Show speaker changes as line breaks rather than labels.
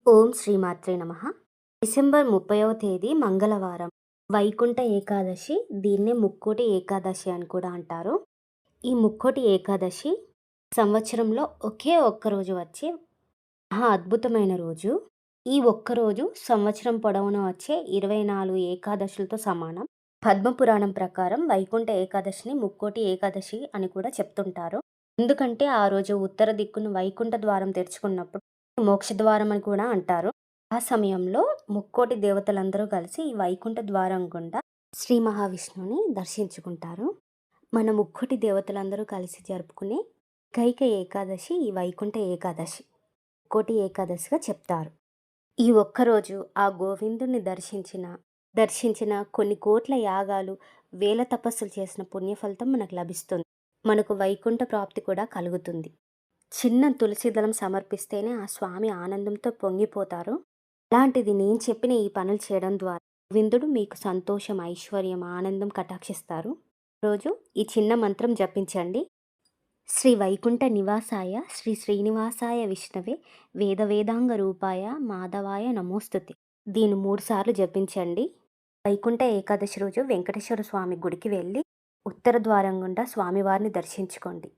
ఓం శ్రీమాత్రే నమః. డిసెంబర్ 30వ తేదీ మంగళవారం. వైకుంఠ ఏకాదశి. దీన్నే ముక్కోటి ఏకాదశి అని కూడా అంటారు. ఈ ముక్కోటి ఏకాదశి సంవత్సరంలో ఒకే ఒక్కరోజు వచ్చే మహా అద్భుతమైన రోజు. ఈ ఒక్కరోజు సంవత్సరం పొడవునా వచ్చే 24 ఏకాదశులతో సమానం. పద్మపురాణం ప్రకారం వైకుంఠ ఏకాదశిని ముక్కోటి ఏకాదశి అని కూడా చెప్తుంటారు. ఎందుకంటే ఆ రోజు ఉత్తర దిక్కున వైకుంఠ ద్వారం తెరుచుకున్నప్పుడు మోక్ష ద్వారం అని కూడా అంటారు. ఆ సమయంలో ముక్కోటి దేవతలందరూ కలిసి ఈ వైకుంఠ ద్వారం గుండా శ్రీ మహావిష్ణువుని దర్శించుకుంటారు. మన ముక్కోటి దేవతలందరూ కలిసి జరుపుకునే ఏకైక ఏకాదశి ఈ వైకుంఠ ఏకాదశి. ముక్కోటి ఏకాదశిగా చెప్తారు. ఈ ఒక్కరోజు ఆ గోవిందుణ్ణి దర్శించిన కొన్ని కోట్ల యాగాలు, వేల తపస్సులు చేసిన పుణ్యఫలితం మనకు లభిస్తుంది. మనకు వైకుంఠ ప్రాప్తి కూడా కలుగుతుంది. చిన్న తులసి దళం సమర్పిస్తేనే ఆ స్వామి ఆనందంతో పొంగిపోతారు. అలాంటిది నేను చెప్పిన ఈ పనులు చేయడం ద్వారా గోవిందుడు మీకు సంతోషం, ఐశ్వర్యం, ఆనందం కటాక్షిస్తారు. రోజు ఈ చిన్న మంత్రం జపించండి. శ్రీ వైకుంఠ నివాసాయ శ్రీ శ్రీనివాసాయ విష్ణవే వేద వేదాంగ రూపాయ మాధవాయ నమోస్తుతే. దీన్ని 3 సార్లు జపించండి. వైకుంఠ ఏకాదశి రోజు వెంకటేశ్వర స్వామి గుడికి వెళ్ళి ఉత్తర ద్వారం గుండా స్వామివారిని దర్శించుకోండి.